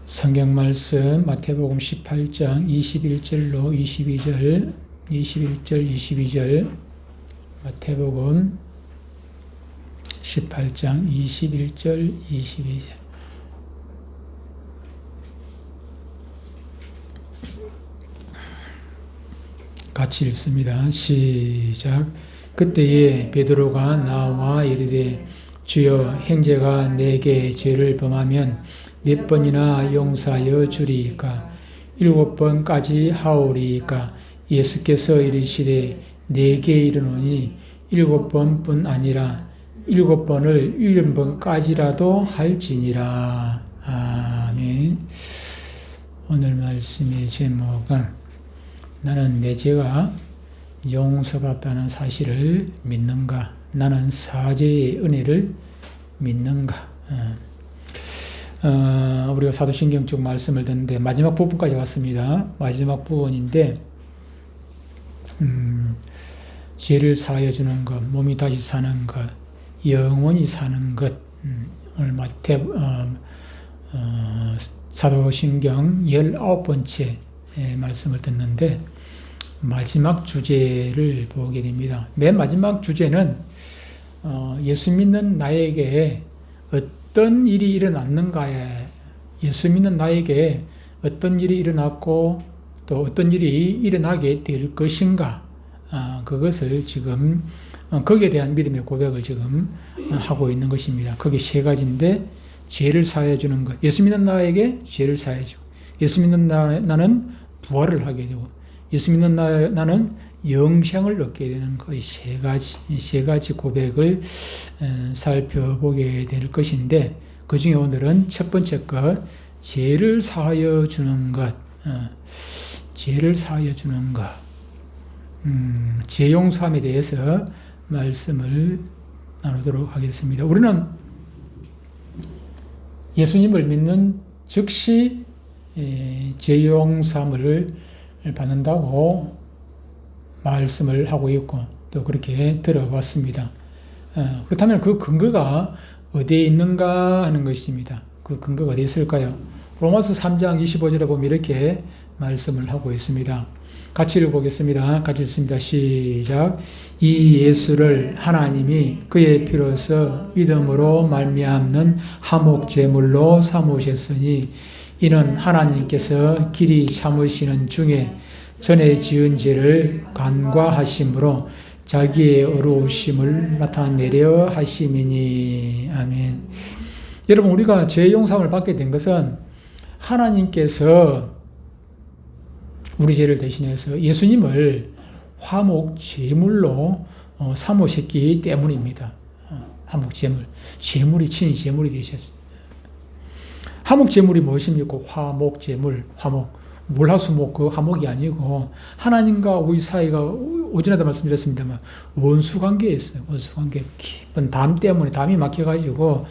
성경 말씀 마태복음 18장 21절로 22절, 21절, 22절, 마태복음 18장 21절, 22절. 같이 읽습니다. 시작. 그때에 베드로가 나와 이르되 주여, 형제가 내게 죄를 범하면 몇 번이나 용서하여 주리이까? 7번까지 하오리이까? 예수께서 이르시되 내게 이르노니 7번뿐 아니라 7번을 7번까지라도 할지니라. 아멘. 오늘 말씀의 제목은 나는 내 죄가 용서받았다는 사실을 믿는가? 나는 사죄의 은혜를 믿는가? 우리가 사도신경 쪽 말씀을 듣는데 마지막 부분까지 왔습니다. 마지막 부분인데 죄를 사하여 주는 것, 몸이 다시 사는 것, 영원히 사는 것. 오늘 사도신경 19번째 말씀을 듣는데 마지막 주제를 보게 됩니다. 맨 마지막 주제는 예수 믿는 나에게 어떤 일이 일어났는가에, 예수 믿는 나에게 어떤 일이 일어났고 또 어떤 일이 일어나게 될 것인가, 그것을 지금 거기에 대한 믿음의 고백을 지금 하고 있는 것입니다. 그게 세 가지인데, 죄를 사하여 주는 것, 예수 믿는 나에게 죄를 사하여 주고, 예수 믿는 나는 부활을 하게 되고, 예수 믿는 나는 영생을 얻게 되는 거의 세 가지 고백을 살펴보게 될 것인데, 그 중에 오늘은 첫 번째 것, 죄를 사하여 주는 것, 죄를 사하여 주는 것, 죄 용서함에 대해서 말씀을 나누도록 하겠습니다. 우리는 예수님을 믿는 즉시 죄 용서함을 받는다고 말씀을 하고 있고 또 그렇게 들어봤습니다. 그렇다면 그 근거가 어디에 있는가 하는 것입니다. 그 근거가 어디에 있을까요? 로마서 3장 25절에 보면 이렇게 말씀을 하고 있습니다. 같이 읽어보겠습니다. 같이 읽습니다. 시작. 이 예수를 하나님이 그의 피로서 믿음으로 말미암는 화목제물로 삼으셨으니 이는 하나님께서 길이 참으시는 중에 전에 지은 죄를 간과하심으로 자기의 의로우심을 나타내려 하심이니. 아멘. 여러분, 우리가 죄 용서함을 받게 된 것은 하나님께서 우리 죄를 대신해서 예수님을 화목 제물로 삼으셨기 때문입니다. 화목 제물, 제물이 친히 제물이 되셨어요. 화목 제물이 무엇입니까? 화목 제물, 화목. 물화수목 그 화목이 아니고 하나님과 우리 사이가 오전에도 말씀드렸습니다만 원수관계에 있어요. 원수관계. 깊은 담 때문에 담이 막혀가지고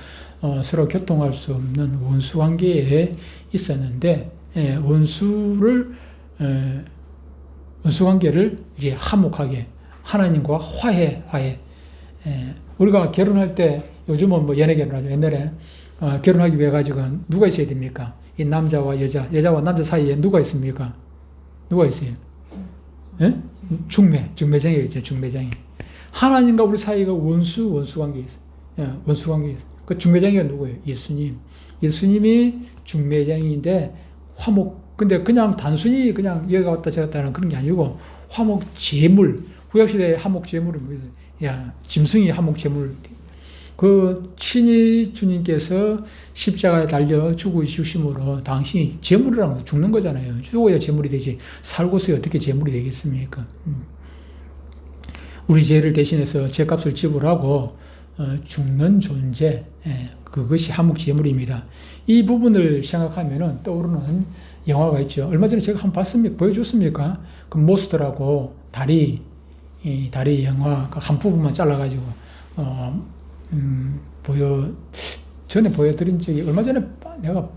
서로 교통할 수 없는 원수관계에 있었는데, 원수관계를 이제 화목하게 하나님과 화해. 우리가 결혼할 때 요즘은 뭐 연애 결혼하죠. 옛날에 결혼하기 위해 가지고는 누가 있어야 됩니까? 이 남자와 여자와 남자 사이에 누가 있습니까? 누가 있어요? 예? 중매장이 있죠. 중매장이. 하나님과 우리 사이가 원수관계에 있어요. 예, 원수관계에 있어요. 그 중매장이가 누구예요? 예수님. 예수님이 중매장인데 화목. 근데 그냥 단순히 그냥 여기가 왔다 저기 갔다 하는 그런 게 아니고 화목 제물. 구약시대의 화목 제물은 뭐예요? 짐승이 화목 제물. 그 친히 주님께서 십자가에 달려 죽으심으로 당신이 제물이라고 죽는 거잖아요. 죽어야 제물이 되지. 살고서 어떻게 제물이 되겠습니까? 우리 죄를 대신해서 죄값을 지불하고 죽는 존재, 그것이 화목 제물입니다. 이 부분을 생각하면 떠오르는 영화가 있죠. 얼마 전에 제가 한번 봤습니까? 보여줬습니까? 그 모스트라고 다리 영화 한 부분만 잘라가지고 전에 보여드린 적이, 얼마 전에 내가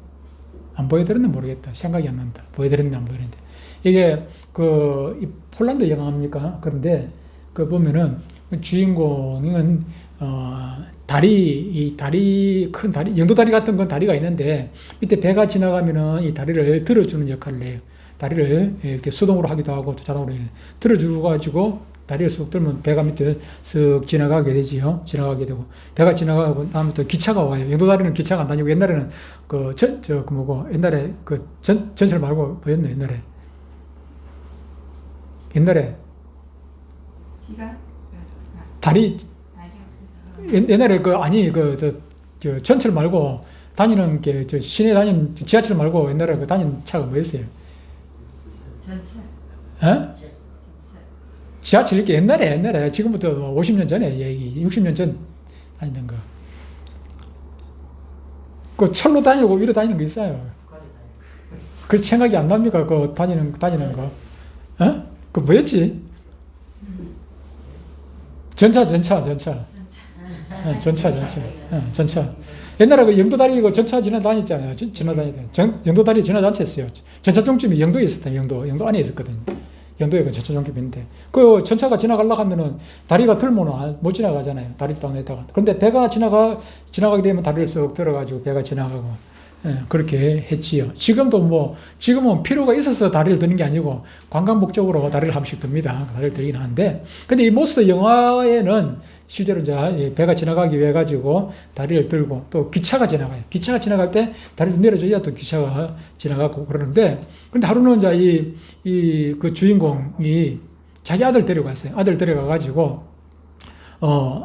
안 보여드렸는지 모르겠다. 생각이 안 난다. 보여드렸는지 안 보여드렸는데. 이게 폴란드 영화입니까? 그런데 보면은 주인공은 큰 다리, 영도다리 같은 건 다리가 있는데 밑에 배가 지나가면은 이 다리를 들어주는 역할을 해요. 다리를 이렇게 수동으로 하기도 하고 또 자동으로 들어주고 가지고 다리를 쑥 들면 배가 밑에 쓱 지나가게 되지요. 지나가게 되고 배가 지나가고 다음에 또 기차가 와요. 영도다리는 기차가 안 다니고 옛날에는 옛날에 전철 말고 뭐였나 옛날에 다리 옛날에 전철 말고 다니는 게 시내 다니는 지하철 말고 옛날에 다니는 차가 뭐였어요? 전철. 어? 지하철 이렇게 옛날에 지금부터 50년 전에 얘기 60년 전 다니던 거. 그 철로 다니고 위로 다니는 거 있어요. 그 생각이 안 납니까? 그 다니는 거. 어? 그 뭐였지? 전차. 옛날에 그 영도다리 그 전차 지나다녔잖아요. 영도다리 지나다녔어요. 전차 종점이 영도에 있었다. 영도 안에 있었거든요. 영도에 그 전차 종점이 있는데 그 전차가 지나가려고 하면은 다리가 들면 못 지나가잖아요. 다리도 안 했다가. 그런데 배가 지나가게 되면 다리를 쏙 들어가지고 배가 지나가고 그렇게 했지요. 지금은 필요가 있어서 다리를 드는 게 아니고 관광 목적으로 다리를 한 번씩 듭니다. 다리를 들긴 하는데 근데 이 모스트 영화에는 실제로 이제 배가 지나가기 위해 가지고 다리를 들고 또 기차가 지나가요. 기차가 지나갈 때 다리를 내려줘야 또 기차가 지나가고 그러는데 근데 하루는 이제 그 주인공이 자기 아들 데려갔어요. 아들 데려가 가지고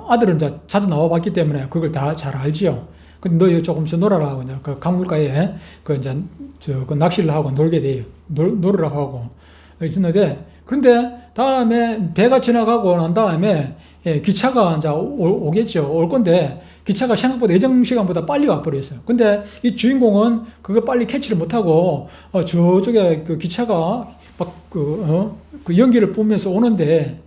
아들은 이제 자주 나와봤기 때문에 그걸 다 잘 알지요. 근데 너 조금씩 놀아라. 그냥 그 강물가에 그 낚시를 하고 놀게 돼요. 놀으라고 하고 있었는데 그런데 다음에 배가 지나가고 난 다음에 기차가 이제 오겠죠. 올 건데 기차가 생각보다 예정 시간보다 빨리 와버렸어요. 근데 이 주인공은 그걸 빨리 캐치를 못하고 저쪽에 그 기차가 막 그 연기를 뿜면서 오는데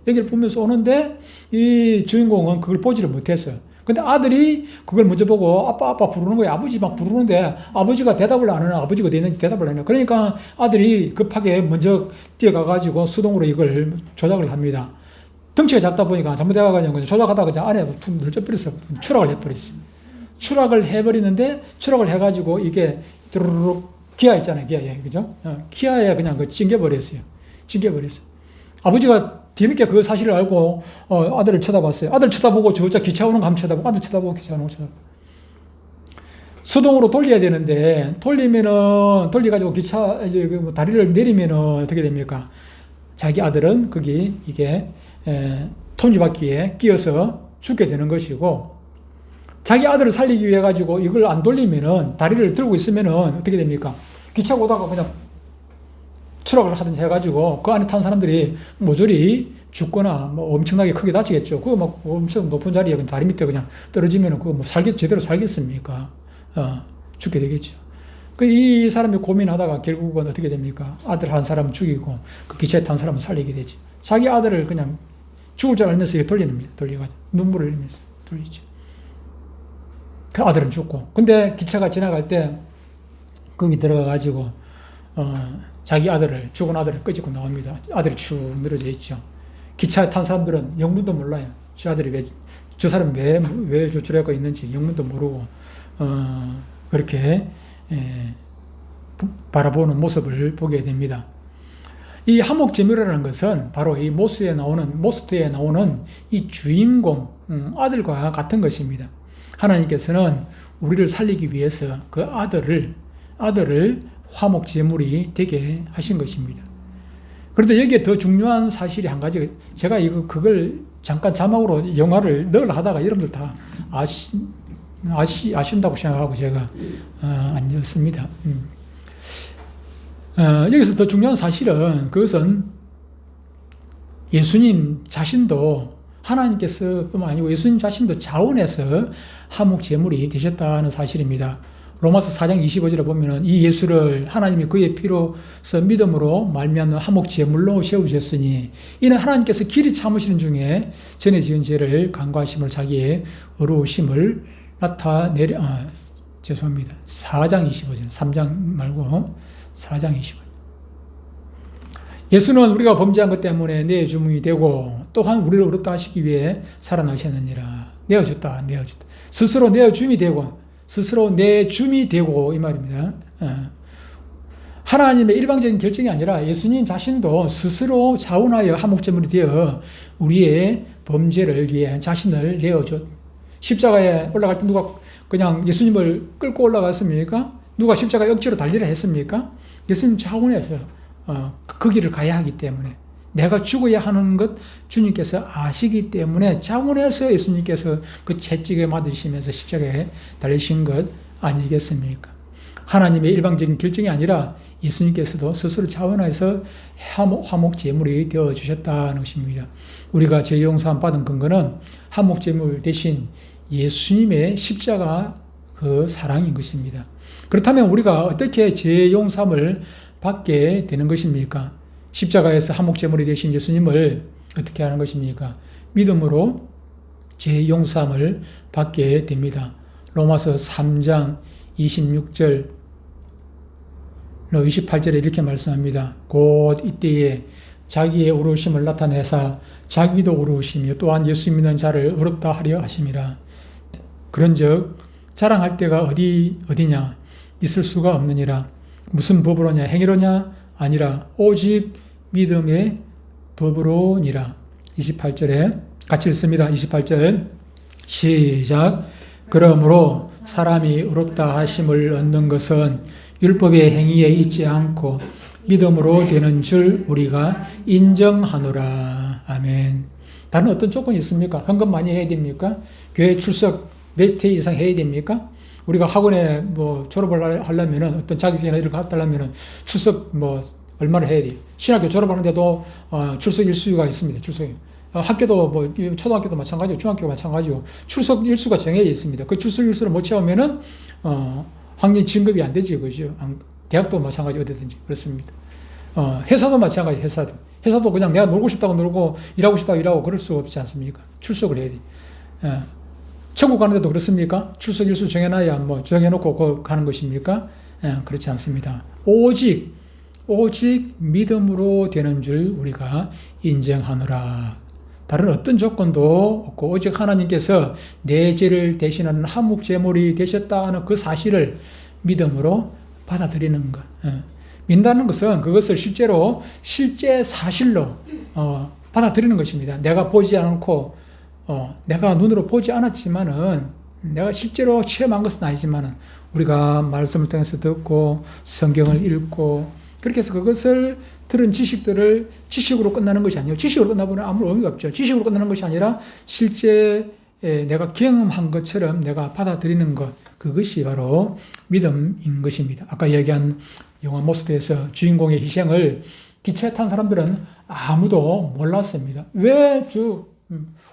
이 주인공은 그걸 보지를 못했어요. 근데 아들이 그걸 먼저 보고 아빠 부르는 거예요. 아버지 막 부르는데 아버지가 대답을 안 하나 아버지가 어디 있는지 대답을 안 해요. 그러니까 아들이 급하게 먼저 뛰어가가지고 수동으로 이걸 조작을 합니다. 덩치가 작다 보니까 잘못해가지고 조작하다가 그냥 안에 툭 늘져버렸어. 추락을 해버리는데 추락을 해가지고 이게 뚜루룩 기아 있잖아요. 기아, 그죠? 기아에 그냥 찡겨버렸어요. 아버지가 뒤늦게 그 사실을 알고 아들을 쳐다봤어요. 아들 쳐다보고 저자 기차 오는 거 한번 쳐다보고 아들 쳐다보고 기차 오는 거 쳐다보고 수동으로 돌려야 되는데 돌려가지고 기차 이제 다리를 내리면은 어떻게 됩니까? 자기 아들은 이게 톱니바퀴에 끼어서 죽게 되는 것이고 자기 아들을 살리기 위해 가지고 이걸 안 돌리면은 다리를 들고 있으면은 어떻게 됩니까? 기차가 오다가 그냥 추락을 하든지 해가지고 그 안에 탄 사람들이 모조리 죽거나 뭐 엄청나게 크게 다치겠죠. 그거 막 엄청 높은 자리에 다리 밑에 그냥 떨어지면은 그거 뭐 제대로 살겠습니까? 죽게 되겠죠. 이 사람이 고민하다가 결국은 어떻게 됩니까? 아들 한 사람은 죽이고 그 기차에 탄 사람은 살리게 되지. 자기 아들을 그냥 죽을 줄 알면서 돌려가지고 눈물을 흘리면서 돌리죠. 그 아들은 죽고. 근데 기차가 지나갈 때 거기 들어가가지고 자기 죽은 아들을 끄집고 나옵니다. 아들이 축 늘어져 있죠. 기차에 탄 사람들은 영문도 몰라요. 저 사람이 왜 조출하고 있는지 영문도 모르고, 그렇게, 바라보는 모습을 보게 됩니다. 이 하목제물이라는 것은 바로 이 모스트에 나오는 이 주인공, 아들과 같은 것입니다. 하나님께서는 우리를 살리기 위해서 그 아들을 화목제물이 되게 하신 것입니다. 그런데 여기에 더 중요한 사실이 한 가지, 제가 그걸 잠깐 자막으로 영화를 늘 하다가 여러분들 다 아신다고 생각하고 제가 안 였습니다. 여기서 더 중요한 사실은 그것은 예수님 자신도 하나님께서 뿐만 아니고 예수님 자신도 자원해서 화목제물이 되셨다는 사실입니다. 로마서 4장 25절에 보면은 이 예수를 하나님이 그의 피로서 믿음으로 말미암는 화목제물로 세우셨으니 이는 하나님께서 길이 참으시는 중에 전에 지은 죄를 간과하심을 자기의 의로우심을 죄송합니다. 4장 25절 3장 말고 4장 25절 예수는 우리가 범죄한 것 때문에 내 주문이 되고 또한 우리를 의롭다 하시기 위해 살아나셨느니라. 내어줬다. 스스로 내어줌이 되고, 스스로 내줌이 되고, 이 말입니다. 하나님의 일방적인 결정이 아니라 예수님 자신도 스스로 자원하여 화목제물이 되어 우리의 범죄를 위해 자신을 내어줬. 십자가에 올라갈 때 누가 그냥 예수님을 끌고 올라갔습니까? 누가 십자가에 억지로 달리라 했습니까? 예수님 자원해서 그 길을 가야 하기 때문에, 내가 죽어야 하는 것 주님께서 아시기 때문에 자원해서 예수님께서 그 채찍에 맞으시면서 십자가에 달리신 것 아니겠습니까? 하나님의 일방적인 결정이 아니라 예수님께서도 스스로 자원해서 화목제물이 되어주셨다는 것입니다. 우리가 죄 용서함 받은 근거는 화목제물 대신 예수님의 십자가 그 사랑인 것입니다. 그렇다면 우리가 어떻게 죄 용서함을 받게 되는 것입니까? 십자가에서 화목제물이 되신 예수님을 어떻게 하는 것입니까? 믿음으로 죄 용서함을 받게 됩니다. 로마서 3장 26절 28절에 이렇게 말씀합니다. 곧 이때에 자기의 의로우심을 나타내사 자기도 의로우시며 또한 예수 믿는 자를 의롭다 하려 하심이라. 그런즉 자랑할 때가 어디냐 있을 수가 없느니라. 무슨 법으로냐 행위로냐 아니라 오직 믿음의 법으로니라. 28절에 같이 읽습니다. 28절 시작. 그러므로 사람이 의롭다 하심을 얻는 것은 율법의 행위에 있지 않고 믿음으로 되는 줄 우리가 인정하노라. 아멘. 다른 어떤 조건이 있습니까? 헌금 많이 해야 됩니까? 교회 출석 몇 회 이상 해야 됩니까? 우리가 학원에 졸업을 하려면은 어떤 자격증이나 이런 거 하려면은 출석 얼마를 해야 돼요? 신학교 졸업하는데도 출석 일수가 있습니다. 출석이. 학교도 초등학교도 마찬가지고 중학교도 마찬가지고 출석 일수가 정해져 있습니다. 그 출석 일수를 못 채우면은 학년 진급이 안 되지, 그죠? 대학도 마찬가지 어디든지 그렇습니다. 회사도 마찬가지, 회사도 그냥 내가 놀고 싶다고 놀고 일하고 싶다고 일하고 그럴 수 없지 않습니까? 출석을 해야 돼. 천국 가는데도 그렇습니까? 출석 일수 정해놔야 정해놓고 가는 것입니까? 그렇지 않습니다. 오직 믿음으로 되는 줄 우리가 인정하노라. 다른 어떤 조건도 없고 오직 하나님께서 내 죄를 대신하는 화목제물이 되셨다 하는 그 사실을 믿음으로 받아들이는 것. 믿는다는 것은 그것을 실제 사실로 받아들이는 것입니다. 내가 보지 않고 내가 눈으로 보지 않았지만은 내가 실제로 체험한 것은 아니지만은 우리가 말씀을 통해서 듣고 성경을 읽고 그렇게 해서 그것을 들은 지식들을 지식으로 끝나는 것이 아니에요. 지식으로 끝나보면 아무 의미가 없죠. 지식으로 끝나는 것이 아니라 실제 내가 경험한 것처럼 내가 받아들이는 것, 그것이 바로 믿음인 것입니다. 아까 얘기한 영화 모스트에서 주인공의 희생을 기차에 탄 사람들은 아무도 몰랐습니다.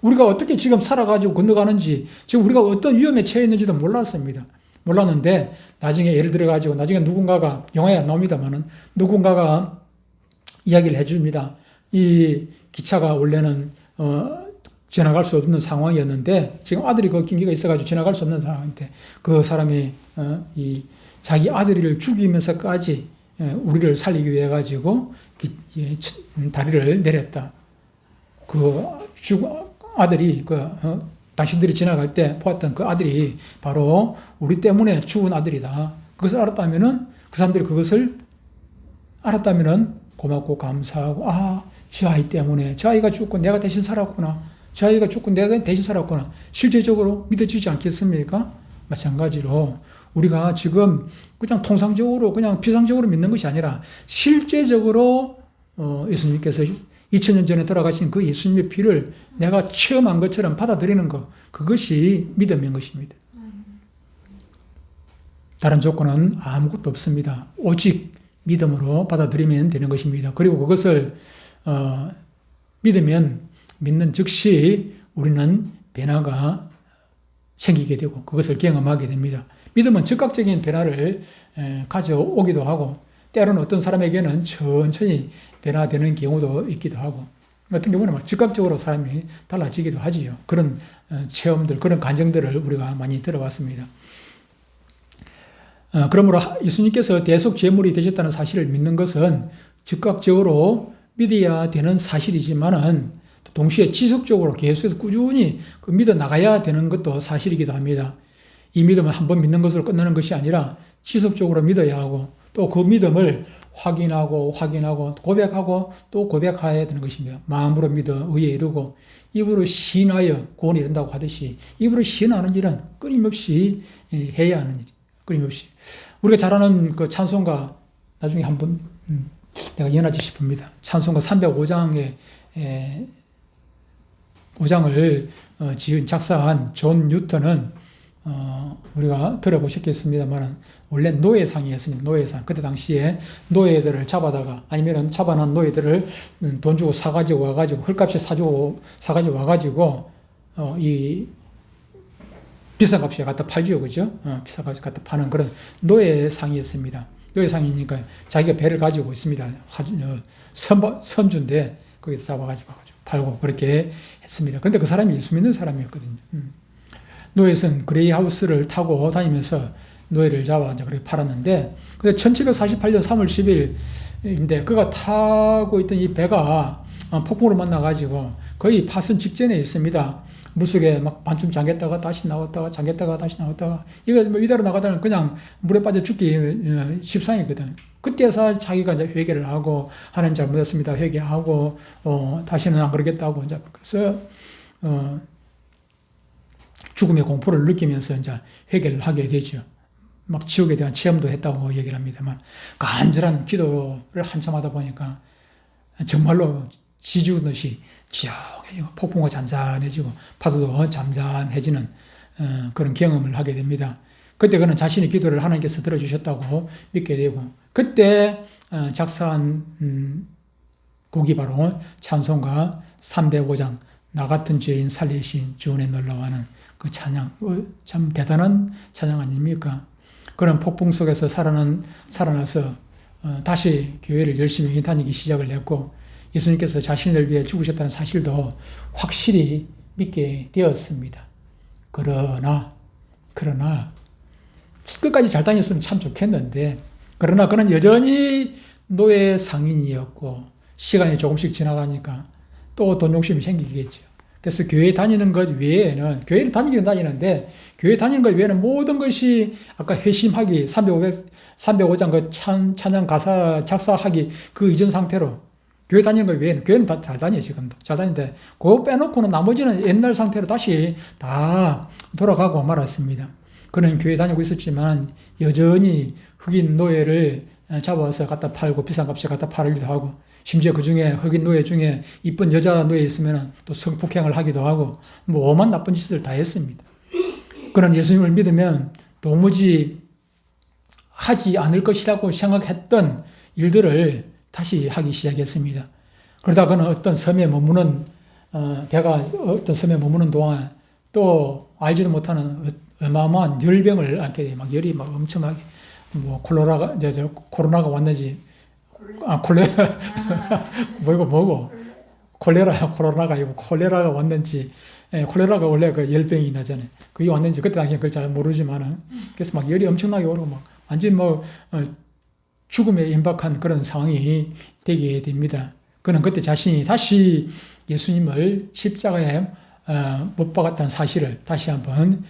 우리가 어떻게 지금 살아가지고 건너가는지, 지금 우리가 어떤 위험에 처해 있는지도 몰랐습니다. 몰랐는데 나중에 예를 들어가지고 나중에 누군가가, 영화에 안 나옵니다만은 누군가가 이야기를 해줍니다. 이 기차가 원래는 지나갈 수 없는 상황이었는데 지금 아들이 그 긴기가 있어가지고 지나갈 수 없는 상황인데 그 사람이 자기 아들을 죽이면서까지 우리를 살리기 위해 가지고 다리를 내렸다. 그 아들이 당신들이 지나갈 때 보았던 그 아들이 바로 우리 때문에 죽은 아들이다. 그것을 알았다면은 그 사람들이 그것을 알았다면은 고맙고 감사하고 저 아이 때문에 저 아이가 죽고 내가 대신 살았구나. 저 아이가 죽고 내가 대신 살았구나. 실제적으로 믿어지지 않겠습니까? 마찬가지로 우리가 지금 그냥 통상적으로 그냥 비상적으로 믿는 것이 아니라 실제적으로 예수님께서 2000년 전에 돌아가신 그 예수님의 피를 내가 체험한 것처럼 받아들이는 것, 그것이 믿음인 것입니다. 다른 조건은 아무것도 없습니다. 오직 믿음으로 받아들이면 되는 것입니다. 그리고 그것을 믿는 즉시 우리는 변화가 생기게 되고 그것을 경험하게 됩니다. 믿음은 즉각적인 변화를 가져오기도 하고 때로는 어떤 사람에게는 천천히 변화되는 경우도 있기도 하고 어떤 경우는 즉각적으로 사람이 달라지기도 하지요. 그런 체험들, 그런 간증들을 우리가 많이 들어봤습니다. 그러므로 예수님께서 대속 제물이 되셨다는 사실을 믿는 것은 즉각적으로 믿어야 되는 사실이지만은 동시에 지속적으로 계속해서 꾸준히 그 믿어 나가야 되는 것도 사실이기도 합니다. 이 믿음은 한번 믿는 것으로 끝나는 것이 아니라 지속적으로 믿어야 하고 또 그 믿음을 확인하고 고백하고 또 고백해야 되는 것입니다. 마음으로 믿어 의에 이르고 입으로 시인하여 구원에 이른다고 하듯이 입으로 시인하는 일은 끊임없이 해야 하는 일. 끊임없이. 우리가 잘 아는 그 찬송가 나중에 한번 내가 연하지 싶습니다. 찬송가 305장에 5장을 지은 작사한 존 뉴턴은 우리가 들어보셨겠습니다만 원래 노예상이었습니다. 노예상. 그때 당시에 노예들을 잡아다가 아니면 잡아난 노예들을 돈 주고 사가지고 와가지고 헐값에 사가지고 와가지고 이 비싼 값에 갖다 팔죠, 그죠? 비싼 값에 갖다 파는 그런 노예상이었습니다. 노예상이니까 자기가 배를 가지고 있습니다. 선주인데 거기서 잡아가지고 팔고 그렇게 했습니다. 그런데 그 사람이 예수 믿는 사람이었거든요. 노예는 그레이하우스를 타고 다니면서 노예를 잡아 이제 그렇게 팔았는데, 근데 1748년 3월 10일인데 그가 타고 있던 이 배가 폭풍으로 만나가지고 거의 파선 직전에 있습니다. 물속에 막 반쯤 잠겼다가 다시 나왔다가 잠겼다가 다시 나왔다가 이거 뭐 이대로 나가다는 그냥 물에 빠져 죽기 십상이거든. 그때서 자기가 이제 회개를 하고 하나님 잘못했습니다. 회개하고 다시는 안 그러겠다고 이제 그래서 죽음의 공포를 느끼면서 이제 회개를 하게 되죠. 막 지옥에 대한 체험도 했다고 얘기를 합니다만 간절한 기도를 한참 하다 보니까 정말로 지주듯이 지옥에 폭풍과 잔잔해지고 파도도 잠잠해지는 그런 경험을 하게 됩니다. 그때 그는 자신의 기도를 하나님께서 들어주셨다고 믿게 되고 그때 작사한 곡이 바로 찬송가 305장 나 같은 죄인 살리신 주은혜 놀라워하는 그 찬양, 참 대단한 찬양 아닙니까? 그런 폭풍 속에서 살아나서 다시 교회를 열심히 다니기 시작을 했고 예수님께서 자신을 위해 죽으셨다는 사실도 확실히 믿게 되었습니다. 그러나 끝까지 잘 다녔으면 참 좋겠는데 그러나 그는 여전히 노예 상인이었고 시간이 조금씩 지나가니까 또 돈 욕심이 생기겠죠. 그래서 교회 다니는 것 외에는 교회를 다니기는 다니는데 교회 다니는 것 외에는 모든 것이 아까 회심하기 305장 그 찬양 가사 작사하기 그 이전 상태로 교회 다니는 것 외에는 교회는 다 잘 다녀요. 지금도 잘 다니는데 그거 빼놓고는 나머지는 옛날 상태로 다시 다 돌아가고 말았습니다. 그는 교회 다니고 있었지만 여전히 흑인 노예를 잡아서 갖다 팔고 비싼 값에 갖다 팔기도 하고 심지어 그 중에 흑인 노예 중에 이쁜 여자 노예 있으면 또 성폭행을 하기도 하고 뭐 오만 나쁜 짓을 다 했습니다. 그는 예수님을 믿으면 도무지 하지 않을 것이라고 생각했던 일들을 다시 하기 시작했습니다. 그러다 그는 어떤 섬에 머무는 배가 어떤 섬에 머무는 동안 또 알지도 못하는 어마어마한 열병을 앓게 돼요. 막 열이 막 엄청나게 뭐 코로나가 왔는지 코로나가 아니고 콜레라가 왔는지 콜레라가 원래 그 열병이 나잖아요. 그게 왔는지 그때 당시에 그걸 잘 모르지만은 그래서 막 열이 엄청나게 오르고 막 완전 뭐 죽음에 임박한 그런 상황이 되게 됩니다. 그는 그때 자신이 다시 예수님을 십자가에 못 박았다는 사실을 다시 한번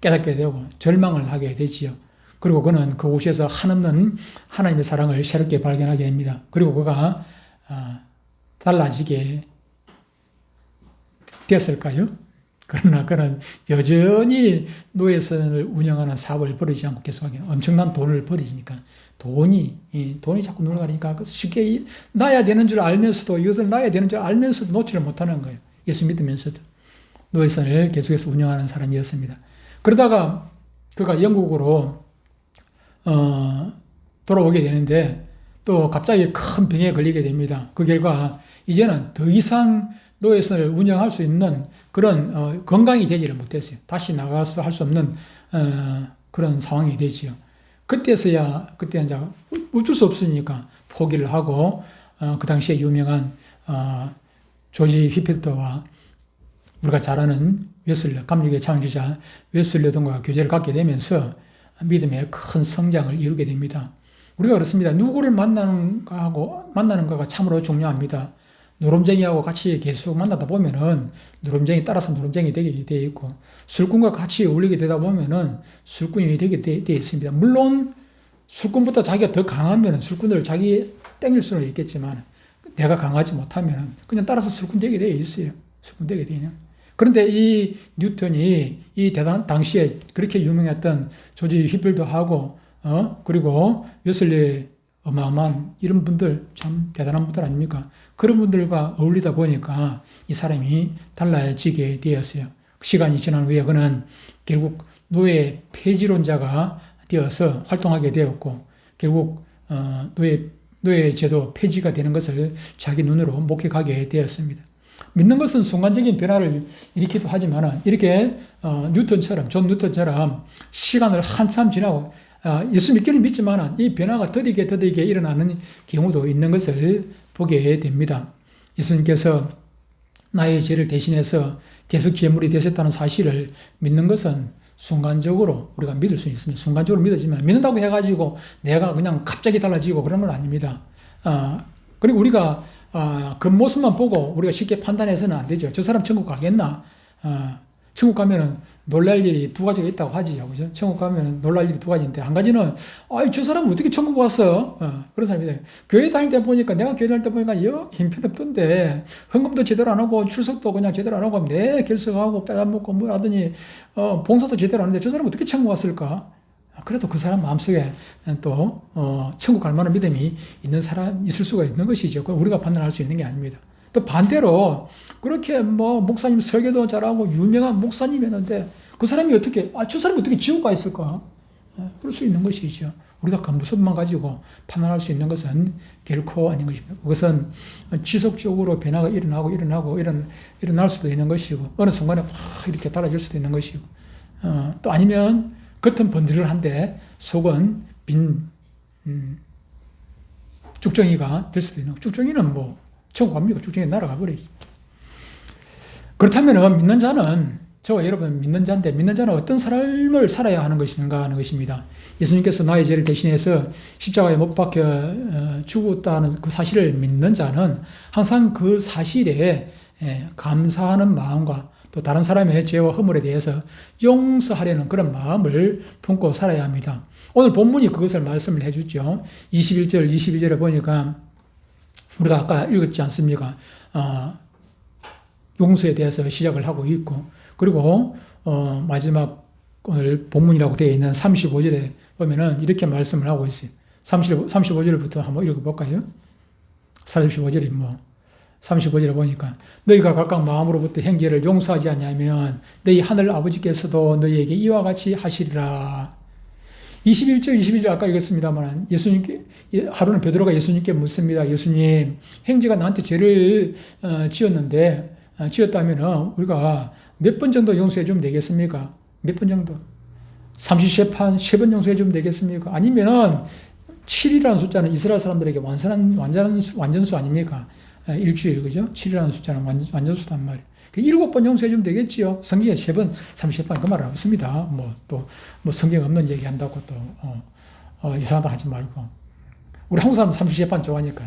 깨닫게 되고 절망을 하게 되지요. 그리고 그는 그곳에서 한없는 하나님의 사랑을 새롭게 발견하게 됩니다. 그리고 그가 달라지게 되었을까요? 그러나 그는 여전히 노예선을 운영하는 사업을 버리지 않고 계속하게 엄청난 돈을 버리니까 돈이 자꾸 눈을 가리니까 쉽게 놔야 되는 줄 알면서도 이것을 놔야 되는 줄 알면서도 놓지를 못하는 거예요. 예수 믿으면서도 노예선을 계속해서 운영하는 사람이었습니다. 그러다가 그가 영국으로 돌아오게 되는데 또 갑자기 큰 병에 걸리게 됩니다. 그 결과 이제는 더 이상 노예선을 운영할 수 있는 그런 건강이 되지를 못했어요. 다시 나가서 할 수 없는 그런 상황이 되지요. 그때 이제 어쩔 수 없으니까 포기를 하고 그 당시에 유명한 조지 휘필터와 우리가 잘 아는 웨슬레, 감리교의 창시자 웨슬레 등과 교제를 갖게 되면서 믿음의 큰 성장을 이루게 됩니다. 우리가 그렇습니다. 누구를 만나는 거가 참으로 중요합니다. 노름쟁이하고 같이 계속 만나다 보면은 노름쟁이 따라서 노름쟁이 되게 돼 있고, 술꾼과 같이 어울리게 되다 보면은 술꾼이 되게 돼 있습니다. 물론 술꾼보다 자기가 더 강하면 술꾼을 자기 땡길 수는 있겠지만, 내가 강하지 못하면 그냥 따라서 술꾼 되게 돼 있어요. 술꾼 되게 되는. 그런데 이 뉴턴이 이 당시에 그렇게 유명했던 조지 휘필도 하고, 그리고 웨슬리, 어마어마한 이런 분들, 참 대단한 분들 아닙니까? 그런 분들과 어울리다 보니까 이 사람이 달라지게 되었어요. 시간이 지난 후에 그는 결국 노예 폐지론자가 되어서 활동하게 되었고, 결국 노예 제도 폐지가 되는 것을 자기 눈으로 목격하게 되었습니다. 믿는 것은 순간적인 변화를 일으키기도 하지만, 이렇게 존 뉴턴처럼 시간을 한참 지나고, 예수 믿기는 믿지만 이 변화가 더디게 일어나는 경우도 있는 것을 보게 됩니다. 예수님께서 나의 죄를 대신해서 대속 제물이 되셨다는 사실을 믿는 것은 순간적으로 우리가 믿을 수 있습니다. 순간적으로 믿어지만, 믿는다고 해가지고 내가 그냥 갑자기 달라지고 그런 건 아닙니다. 그리고 우리가 그 모습만 보고 우리가 쉽게 판단해서는 안 되죠. 저 사람 천국 가겠나? 천국 가면은 놀랄 일이 두 가지가 있다고 하지요. 그죠? 천국 가면 놀랄 일이 두 가지인데, 한 가지는, 저 사람은 어떻게 천국 왔어? 그런 사람이 교회 다닐 때 보니까, 내가 교회 다닐 때 보니까 형편없던데, 헌금도 제대로 안 하고, 출석도 그냥 제대로 안 하고, 내 결석하고, 빼앗먹고, 뭐 하더니, 봉사도 제대로 안 하는데, 저 사람은 어떻게 천국 왔을까? 그래도 그 사람 마음속에 또, 천국 갈 만한 믿음이 있는 사람, 있을 수가 있는 것이죠. 그건 우리가 판단할 수 있는 게 아닙니다. 또 반대로, 그렇게 목사님 설교도 잘하고 유명한 목사님이었는데, 그 사람이 어떻게, 저 사람이 어떻게 지옥 가 있을까? 그럴 수 있는 것이죠. 우리가 그 모습만 가지고 판단할 수 있는 것은 결코 아닌 것입니다. 그것은 지속적으로 변화가 일어날 수도 있는 것이고, 어느 순간에 확 이렇게 달라질 수도 있는 것이고, 또 아니면 겉은 번들한데 속은 빈, 쭉정이가 될 수도 있는, 쭉정이는 천국 갑니까? 쭉정이 날아가 버리지. 그렇다면 믿는 자는, 저와 여러분 믿는 자인데, 믿는 자는 어떤 삶을 살아야 하는 것인가 하는 것입니다. 예수님께서 나의 죄를 대신해서 십자가에 못 박혀 죽었다는 그 사실을 믿는 자는 항상 그 사실에 감사하는 마음과 또 다른 사람의 죄와 허물에 대해서 용서하려는 그런 마음을 품고 살아야 합니다. 오늘 본문이 그것을 말씀을 해주죠. 21절, 22절에 보니까 우리가 아까 읽었지 않습니까? 용서에 대해서 시작을 하고 있고, 그리고 마지막 오늘 본문이라고 되어 있는 35절에 보면은 이렇게 말씀을 하고 있어요. 35절부터 한번 읽어볼까요? 35절이 35절에 보니까 너희가 각각 마음으로부터 행죄를 용서하지 않냐면 너희 하늘 아버지께서도 너희에게 이와 같이 하시리라. 21절, 22절 아까 읽었습니다만, 하루는 베드로가 예수님께 묻습니다. 예수님, 형제가 나한테 죄를 지었다면 우리가 몇 번 정도 용서해 주면 되겠습니까? 몇 번 정도? 30세판 3번 용서해 주면 되겠습니까? 아니면 7이라는 숫자는 이스라엘 사람들에게 완전수 아닙니까? 일주일, 그죠? 7이라는 숫자는 완전수단 말이에요. 7번 용서해 주면 되겠지요. 성경에 3번, 30번 그 말은 없습니다. 성경 없는 얘기 한다고 또, 이상하다 하지 말고. 우리 한국 사람은 30번 좋아하니까.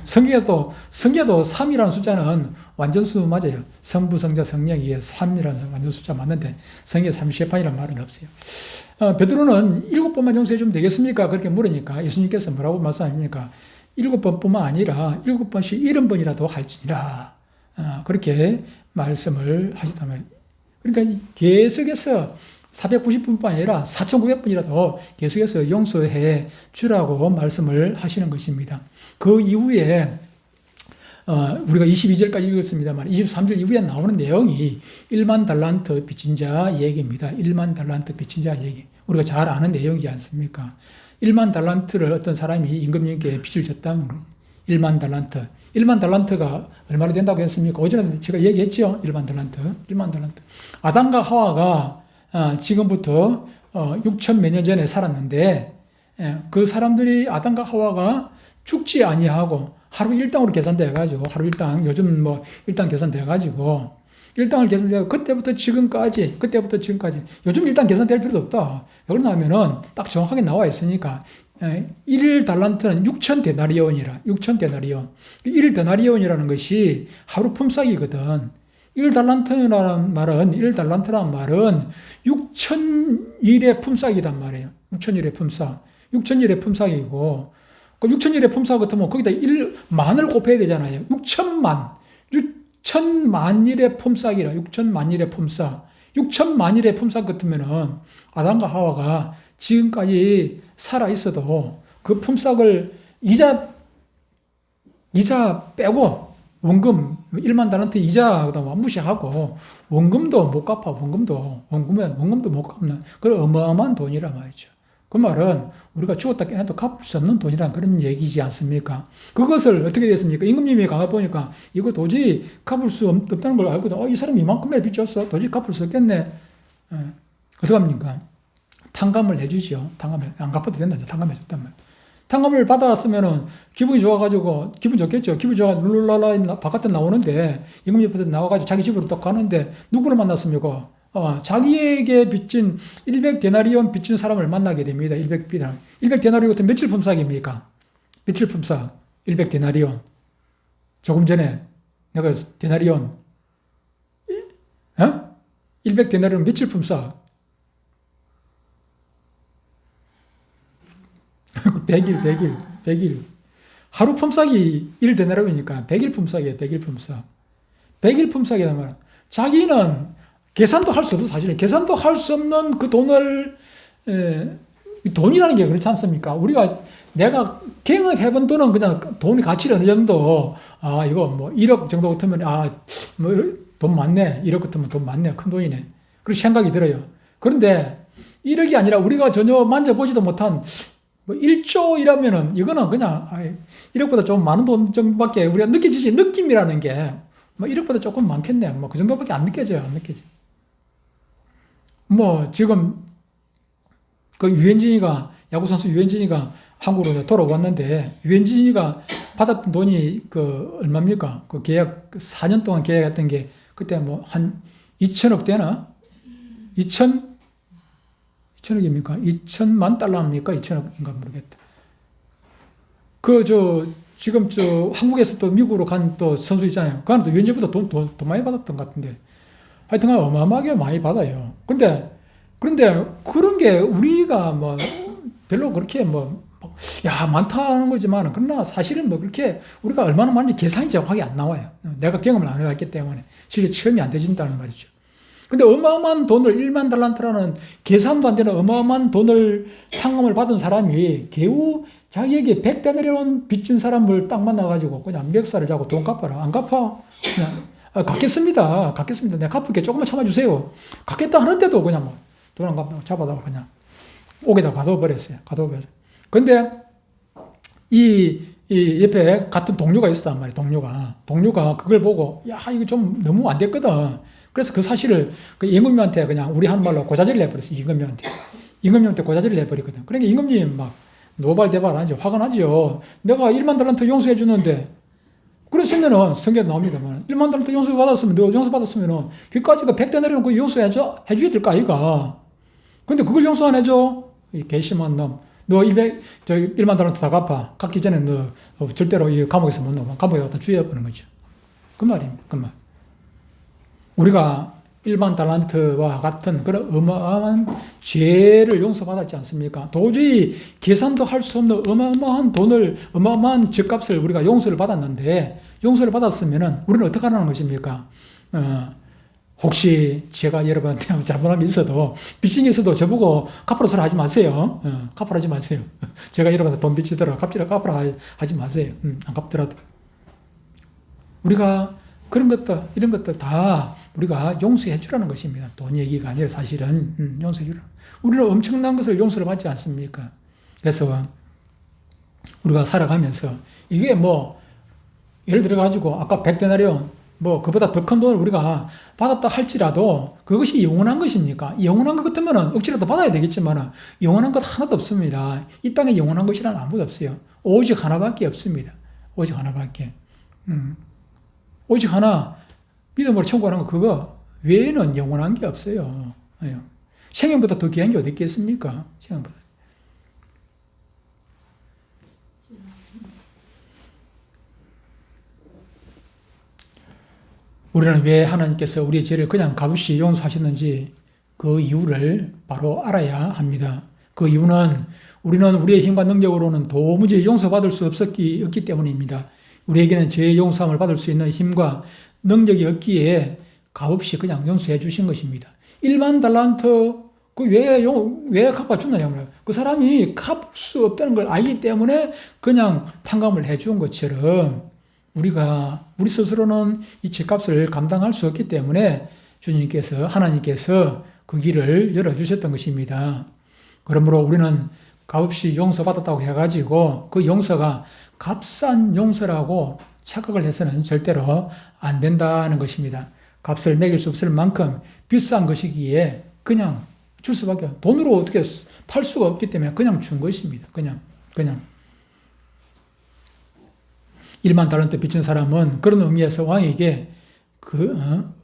성경에도 3이라는 숫자는 완전수 맞아요. 성부, 성자, 성령이 3이라는 완전 숫자 맞는데, 성경에 30번이라는 말은 없어요. 베드로는 7번만 용서해 주면 되겠습니까? 그렇게 물으니까 예수님께서 뭐라고 말씀하십니까? 7번뿐만 아니라 7번씩 70번이라도 할지니라. 그렇게 말씀을 하셨단 말이에요. 그러니까 계속해서 490번뿐만 아니라 4,900번이라도 계속해서 용서해 주라고 말씀을 하시는 것입니다. 그 이후에 우리가 22절까지 읽었습니다만 23절 이후에 나오는 내용이 1만 달란트 빚진 자 얘기입니다. 1만 달란트 빚진 자 얘기. 우리가 잘 아는 내용이지 않습니까? 1만 달란트를 어떤 사람이 임금님께 빚을 졌다는 거예요. 1만 달란트. 1만 달란트가 얼마나 된다고 했습니까? 어제는 제가 얘기했죠. 1만 달란트. 1만 달란트. 아담과 하와가 지금부터 6천 몇 년 전에 살았는데, 그 사람들이, 아담과 하와가 죽지 아니하고 하루 일당으로 계산돼가지고, 하루 일당, 요즘 일당 계산돼가지고, 일당을 계산돼서 그때부터 지금까지, 요즘 일당 계산될 필요도 없다. 그러냐면은 딱 정확하게 나와 있으니까 1달란트는 6,000데나리온이라 6,000데나리온. 1데나리온이라는 것이 하루 품삯이거든. 1달란트라는 말은 6,000일의 품삯이란 말이에요. 6,000일의 품삯. 6,000일의 품삯이고, 그 6,000일의 품삯 같으면 거기다 1만을 곱해야 되잖아요. 6천만일의 품삯이라, 6천만일의 품삯. 6천만일의 품삯 같으면은 아담과 하와가 지금까지 살아 있어도 그 품삯을 이자 빼고 원금 1만 달란트 이자 무시하고 원금도 못 갚아. 원금도 못 갚는 그런 어마어마한 돈이란 말이죠. 그 말은 우리가 죽었다 깨어나도 갚을 수 없는 돈이란 그런 얘기지 않습니까? 그것을 어떻게 됐습니까? 임금님이 가보니까 이거 도저히 갚을 수 없다는 걸 알고 이 사람이 이만큼이나 빚졌어. 도저히 갚을 수 없겠네. 어떻게 합니까? 탕감을 해주죠. 탕감을 안 갚아도 된다. 탕감해 줬단 말이에요. 탕감을 받았으면은 기분이 좋아가지고 기분 좋겠죠. 기분 좋아 룰랄라 바깥에 나오는데 임금님 앞에 나와가지고 자기 집으로 딱 가는데 누구를 만났습니까? 자기에게 빚진 100데나리온 빚진 사람을 만나게 됩니다. 100데나리온. 100데나리온 같은 며칠 품삯입니까? 며칠 품삯? 100데나리온. 조금 전에 내가 데나리온 100데나리온 며칠 품삯? 100일. 하루 품삯이 1데나리온이니까 100일 품삯이에요. 100일 품삯. 100일 품삯이란 말은 자기는 계산도 할 수 없어. 사실은 계산도 할 수 없는 그 돈을 돈이라는 게 그렇지 않습니까? 내가 경험해본 돈은 그냥 돈의 가치를 어느 정도 이거 뭐 1억 정도 같으면 뭐 돈 많네. 1억 같으면 돈 많네. 큰 돈이네. 그런 생각이 들어요. 그런데 1억이 아니라 우리가 전혀 만져보지도 못한 뭐 1조이라면은 이거는 그냥 1억보다 좀 많은 돈 정도밖에 우리가 느껴지지. 느낌이라는 게 뭐 1억보다 조금 많겠네. 뭐 그 정도밖에 안 느껴져요. 안 느껴져. 뭐 지금 그 야구선수 유현진이가 한국으로 돌아왔는데 유현진이가 받았던 돈이 그 얼마입니까? 그 계약 4년 동안 계약했던 게 그때 뭐 한 2천억 되나? 2천억입니까? 2천만 달러입니까? 2천억인가 모르겠다. 지금 한국에서 또 미국으로 간 또 선수 있잖아요. 그건 또 유현진보다 돈 많이 받았던 것 같은데. 하여튼 어마어마하게 많이 받아요. 그런데 그런 게 우리가 뭐 별로 그렇게 많다는 거지만 그러나 사실은 뭐 그렇게 우리가 얼마나 많은지 계산이 정확하게 안 나와요. 내가 경험을 안 해봤기 때문에 실제 체험이 안 되진다는 말이죠. 근데 어마어마한 돈을 1만 달란트라는 계산도 안 되는 어마어마한 돈을 탕감을 받은 사람이 겨우 자기에게 100데나리온 빚진 사람을 딱 만나가지고 그냥 멱살을 잡고 돈 갚아라. 안 갚아. 그냥 갚겠습니다. 내가 갚을게. 조금만 참아주세요. 갚겠다 하는데도 그냥 돈 안 갚고 잡아다가 그냥 옥에다 가둬버렸어요. 근데 이 옆에 같은 동료가 있었단 말이에요. 동료가 그걸 보고 이거 좀 너무 안 됐거든. 그래서 그 사실을 그 임금님한테 그냥 우리 하는 말로 고자질을 해버렸어요. 임금님한테 고자질을 해버리거든. 그러니까 임금님 막 노발대발 하죠. 화가 나죠. 내가 1만 달란트 용서해 주는데 그랬으면은 성경에 나옵니다만 1만 달란트 용서 받았으면은 빚까지도 100데나리온 그 용서해줘야 될까 아이가. 근데 그걸 용서 안 해줘. 이 괘씸한 놈. 너 1만 달란트 다 갚아. 갚기 전에 너 절대로 이 감옥에서 못 나와. 감옥에 갖다 주의해버리는 거죠. 그 말입니다. 그 말. 우리가 1만 달란트와 같은 그런 어마어마한 죄를 용서받았지 않습니까? 도저히 계산도 할 수 없는 어마어마한 돈을, 어마어마한 죗값을 우리가 용서를 받았는데, 용서를 받았으면은 우리는 어떻게 하라는 것입니까? 혹시 제가 여러분한테 잘못한 게 있어도, 빚진 게 있어도 저보고 갚으라 소리 하지 마세요. 갚으라 하지 마세요. 제가 여러분한테 돈 빚지더라도 갚으라 하지 마세요. 안 갚더라도. 우리가 그런 것들, 이런 것들 다 우리가 용서해 주라는 것입니다. 돈 얘기가 아니라 사실은 용서해 주라. 우리는 엄청난 것을 용서를 받지 않습니까? 그래서 우리가 살아가면서 이게 예를 들어 가지고 아까 100데나리온 그보다 더 큰 돈을 우리가 받았다 할지라도 그것이 영원한 것입니까? 영원한 것 같으면 억지라도 받아야 되겠지만 영원한 것 하나도 없습니다. 이 땅에 영원한 것이란 아무것도 없어요. 오직 하나밖에 없습니다. 오직 하나밖에. 오직 하나 믿음으로 천국하는 거 그거 외에는 영원한 게 없어요. 생명보다 더 귀한 게 어디 있겠습니까? 생명보다. 우리는 왜 하나님께서 우리의 죄를 그냥 값없이 용서하셨는지 그 이유를 바로 알아야 합니다. 그 이유는 우리는 우리의 힘과 능력으로는 도무지 용서받을 수 없기 때문입니다. 우리에게는 죄의 용서함을 받을 수 있는 힘과 능력이 없기에 값없이 그냥 용서해 주신 것입니다. 1만 달란트 왜 갚아줬느냐고요. 그 사람이 갚을 수 없다는 걸 알기 때문에 그냥 탕감을 해 준 것처럼 우리 스스로는 이 죄값을 감당할 수 없기 때문에 하나님께서 그 길을 열어주셨던 것입니다. 그러므로 우리는 값없이 용서받았다고 해가지고 그 용서가 값싼 용서라고 착각을 해서는 절대로 안 된다는 것입니다. 값을 매길 수 없을 만큼 비싼 것이기에 그냥 줄 수밖에 없어요. 돈으로 어떻게 팔 수가 없기 때문에 그냥 준 것입니다. 그냥. 1만 달란트 빚진 사람은 그런 의미에서 왕에게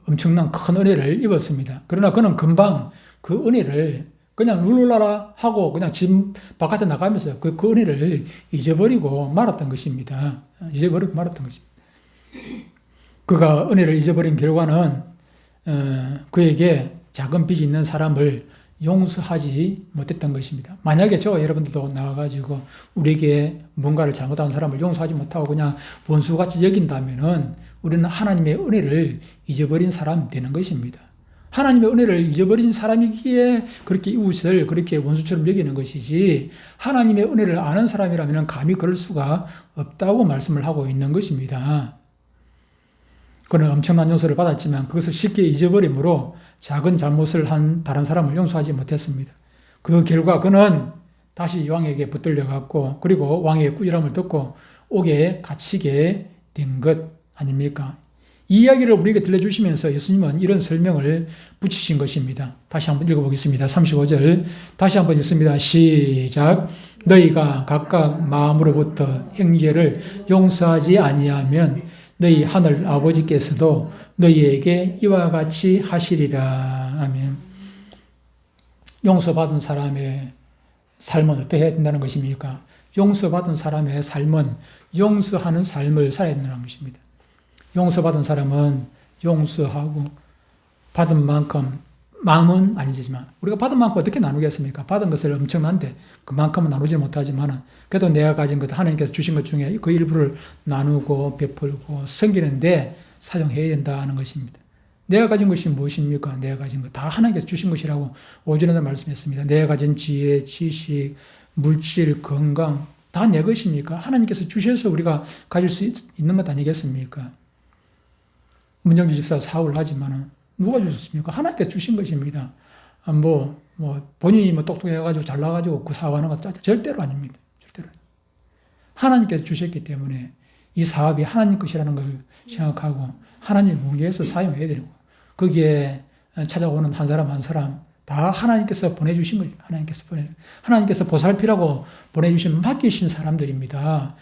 엄청난 큰 은혜를 입었습니다. 그러나 그는 금방 그 은혜를 그냥 룰루라라 하고 그냥 집 바깥에 나가면서 그 은혜를 잊어버리고 말았던 것입니다. 그가 은혜를 잊어버린 결과는 그에게 작은 빚이 있는 사람을 용서하지 못했던 것입니다. 만약에 여러분들도 나와가지고 우리에게 뭔가를 잘못한 사람을 용서하지 못하고 그냥 원수같이 여긴다면은 우리는 하나님의 은혜를 잊어버린 사람이 되는 것입니다. 하나님의 은혜를 잊어버린 사람이기에 그렇게 이웃을 그렇게 원수처럼 여기는 것이지 하나님의 은혜를 아는 사람이라면 감히 그럴 수가 없다고 말씀을 하고 있는 것입니다. 그는 엄청난 용서를 받았지만 그것을 쉽게 잊어버림으로 작은 잘못을 한 다른 사람을 용서하지 못했습니다. 그 결과 그는 다시 왕에게 붙들려갔고 그리고 왕의 꾸지람을 듣고 옥에 갇히게 된 것 아닙니까? 이 이야기를 우리에게 들려주시면서 예수님은 이런 설명을 붙이신 것입니다. 다시 한번 읽어보겠습니다. 35절 다시 한번 읽습니다. 시작. 너희가 각각 마음으로부터 형제를 용서하지 아니하면 너희 하늘 아버지께서도 너희에게 이와 같이 하시리라. 아멘. 용서받은 사람의 삶은 어떻게 해야 된다는 것입니까? 용서받은 사람의 삶은 용서하는 삶을 살아야 된다는 것입니다. 용서받은 사람은 용서하고 받은 만큼 마음은 아니지만 우리가 받은 만큼 어떻게 나누겠습니까? 받은 것을 엄청난데 그만큼은 나누지 못하지만 그래도 내가 가진 것 하나님께서 주신 것 중에 그 일부를 나누고 베풀고 섬기는데 사용해야 된다는 것입니다. 내가 가진 것이 무엇입니까? 내가 가진 것 다 하나님께서 주신 것이라고 오전에도 말씀했습니다. 내가 가진 지혜, 지식, 물질, 건강 다 내 것입니까? 하나님께서 주셔서 우리가 가질 수 있는 것 아니겠습니까? 문정주 집사 사업을 하지만 누가 주셨습니까? 하나님께서 주신 것입니다. 본인이 똑똑해가지고 잘나가지고 그 사업하는 것 절대로 아닙니다. 절대로. 하나님께서 주셨기 때문에 이 사업이 하나님 것이라는 걸 생각하고 하나님 문계에서 사용해야 되고 거기에 찾아오는 한 사람 한 사람 다 하나님께서 보내주신 거예요. 하나님께서 보살피라고 보내주신 맡기신 사람들입니다.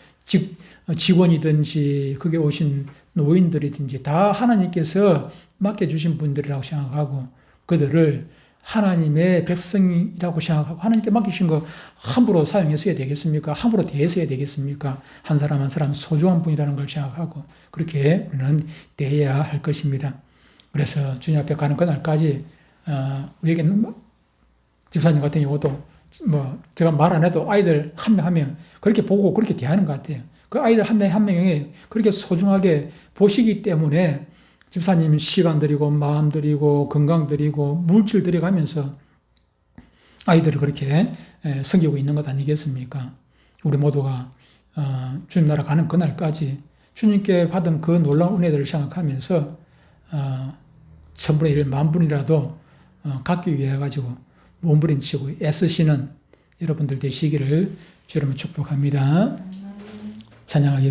직원이든지 거기에 오신 노인들이든지 다 하나님께서 맡겨주신 분들이라고 생각하고 그들을 하나님의 백성이라고 생각하고 하나님께 맡기신 거 함부로 사용해서야 되겠습니까? 함부로 대해서야 되겠습니까? 한 사람 한 사람 소중한 분이라는 걸 생각하고 그렇게 우리는 대해야 할 것입니다. 그래서 주님 앞에 가는 그날까지 우리에게는 집사님 같은 경우도 제가 말 안 해도 아이들 한 명 한 명 그렇게 보고 그렇게 대하는 것 같아요. 그 아이들 한 명 한 명이 그렇게 소중하게 보시기 때문에 집사님 시간 들이고 마음 들이고 건강 들이고 물질 들여가면서 아이들을 그렇게 섬기고 있는 것 아니겠습니까? 우리 모두가 주님 나라 가는 그날까지 주님께 받은 그 놀라운 은혜들을 생각하면서 1000분의 1, 10,000분이라도 갖기 위해 가지고 몸부림치고 애쓰시는 여러분들 되시기를 주님을 축복합니다. 찬양하겠습니다.